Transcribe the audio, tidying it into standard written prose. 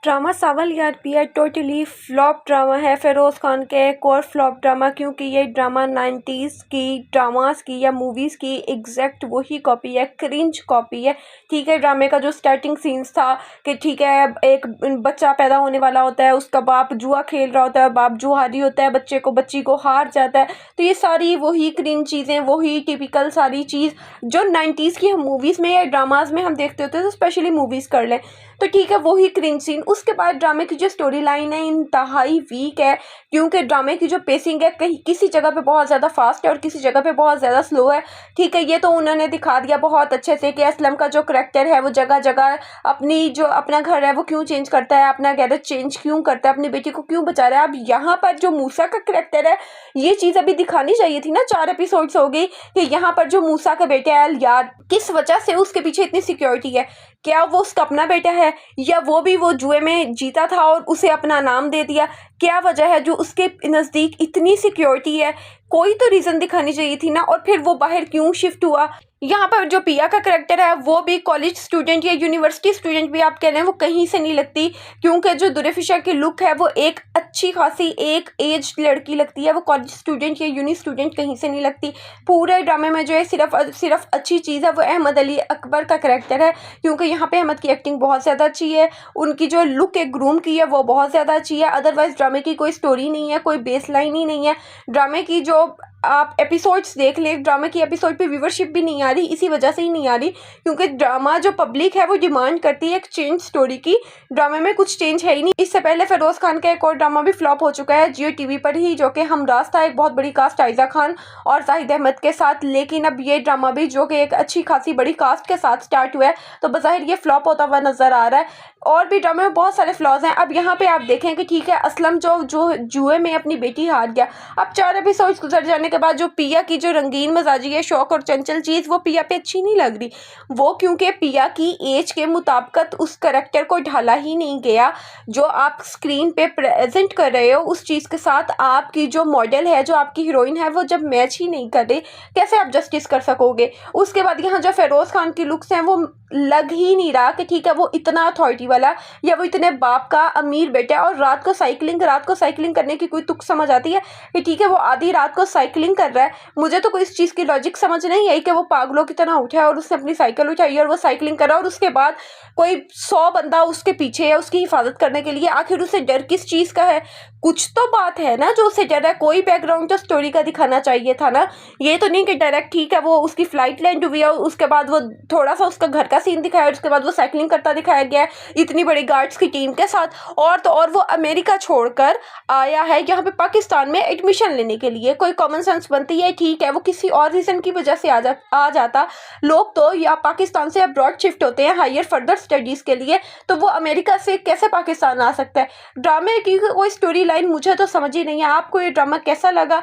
Drama सावल यार पिया totally flop drama है। फिरोज़ खान का एक और फ्लॉप ड्रामा, क्योंकि ये ड्रामा 90s की ड्रामास की या मूवीज़ की एग्जैक्ट वही कॉपी है, क्रिंज कॉपी है। ठीक है, ड्रामे का जो स्टार्टिंग सीन्स था कि ठीक है एक बच्चा पैदा होने वाला होता है, उसका बाप जुआ खेल रहा होता है, बाप जुआरी होता है, बच्ची को हार जाता है। तो ये सारी वही क्रिंज चीज़ें, वही टिपिकल सारी चीज़ जो 90s की हम मूवीज़ में या ड्रामाज में हम देखते होते हैं, तो स्पेशली मूवीज़ कर लें तो ठीक है वही क्रिंज सीन। उसके बाद ड्रामे की जो स्टोरी लाइन है इंतहाई वीक है, क्योंकि ड्रामे की जो पेसिंग है कहीं किसी जगह पे बहुत ज़्यादा फास्ट है और किसी जगह पे बहुत ज़्यादा स्लो है। ठीक है, ये तो उन्होंने दिखा दिया बहुत अच्छे से कि असलम का जो करैक्टर है वो जगह जगह अपना घर है वो क्यों चेंज करता है, अपना गैरेज चेंज क्यों करता है, अपनी बेटी को क्यों बचा रहा है। अब यहाँ पर जो मूसा का करैक्टर है ये चीज़ अभी दिखानी चाहिए थी ना। 4 एपिसोड्स हो गई कि यहाँ पर जो मूसा का बेटा है यार किस वजह से उसके पीछे इतनी सिक्योरिटी है। क्या वो उसका अपना बेटा है या वो जुए में जीता था और उसे अपना नाम दे दिया? क्या वजह है जो उसके नज़दीक इतनी सिक्योरिटी है? कोई तो रीज़न दिखानी चाहिए थी ना। और फिर वो बाहर क्यों शिफ्ट हुआ? यहाँ पर जो पिया का करैक्टर है वो भी कॉलेज स्टूडेंट या यूनिवर्सिटी स्टूडेंट भी आप कह रहे हैं, वो कहीं से नहीं लगती, क्योंकि जो दुरेफिशा की लुक है वो एक अच्छी खासी एक एज लड़की लगती है। वो कॉलेज स्टूडेंट या यूनी स्टूडेंट कहीं से नहीं लगती। पूरे ड्रामे में जो है सिर्फ अच्छी चीज़ है वो अहमद अली अकबर का करैक्टर है, क्योंकि यहाँ पे अहमद की एक्टिंग बहुत ज़्यादा अच्छी है, उनकी जो लुक एक ग्रूम की है वो बहुत ज़्यादा अच्छी है। अदरवाइज ड्रामे की कोई स्टोरी नहीं है, कोई बेस लाइन ही नहीं है। ड्रामे की जो आप एपिसोड्स देख लें, ड्रामे की एपिसोड पे व्यूवरशिप भी नहीं आ रही, इसी वजह से ही नहीं आ रही क्योंकि ड्रामा जो पब्लिक है वो डिमांड करती है एक चेंज स्टोरी की। ड्रामे में कुछ चेंज है ही नहीं। इससे पहले फिरोज़ खान का एक और ड्रामा भी फ्लॉप हो चुका है जियो टीवी पर ही, जो कि हमराज था, एक बहुत बड़ी कास्ट आयजा खान और जाहिद अहमद के साथ। लेकिन अब ये ड्रामा भी जो कि एक अच्छी खासी बड़ी कास्ट के साथ स्टार्ट हुआ है तो बज़ाहिर ये फ्लॉप होता हुआ नजर आ रहा है। और भी ड्रामे में बहुत सारे फ्लॉज हैं। अब यहाँ पे आप देखें कि ठीक है असलम जो जुए में अपनी बेटी हार गया, अब 4 एपिसोड्स गुजर जाने के बाद जो पिया की जो रंगीन मजाजी है, शौक और चंचल चीज़, वो पिया पे अच्छी नहीं लग रही। वो क्योंकि पिया की एज के मुताबिक उस करैक्टर को ढाला ही नहीं गया। जो आप स्क्रीन पे प्रेजेंट कर रहे हो उस चीज़ के साथ आपकी जो मॉडल है, जो आपकी हीरोइन है, वो जब मैच ही नहीं कर रही, कैसे आप जस्टिस कर सकोगे? उसके बाद यहाँ जो फिरोज़ खान की लुक्स हैं वो लग ही नहीं रहा कि ठीक है वो इतना अथॉरिटी वाला या वो इतने बाप का अमीर बेटा। और रात को साइकिलिंग करने की कोई तुक समझ आती है कि ठीक है वो आधी रात को साइकिलिंग कर रहा है? मुझे तो कोई इस चीज़ की लॉजिक समझ नहीं आई कि वो पागलों की तरह उठा और उसने अपनी साइकिल उठाई और वो साइकिलिंग कर रहा है और उसके बाद कोई 100 बंदा उसके पीछे है उसकी हिफाजत करने के लिए। आखिर उसे डर किस चीज़ का है? कुछ तो बात है ना जो उसे डर है। कोई बैकग्राउंड तो स्टोरी का दिखाना चाहिए था ना। ये तो नहीं कि डायरेक्ट ठीक है वो उसकी फ्लाइट लैंड हुई है, उसके बाद वो थोड़ा सा उसका घर का सीन दिखाया और उसके बाद वो साइकिलिंग करता दिखाया गया है इतनी बड़ी गार्ड्स की टीम के साथ। और तो और वो अमेरिका छोड़कर आया है यहाँ पे पाकिस्तान में एडमिशन लेने के लिए। कोई कॉमन सेंस बनती है, ठीक है वो किसी और रीज़न की वजह से आ जाता। लोग तो या पाकिस्तान से अब्रॉड शिफ्ट होते हैं हायर फर्दर स्टडीज़ के लिए, तो वो अमेरिका से कैसे पाकिस्तान आ सकता है? ड्रामे की कोई स्टोरी लाइन मुझे तो समझ ही नहीं है। आपको ये ड्रामा कैसा लगा?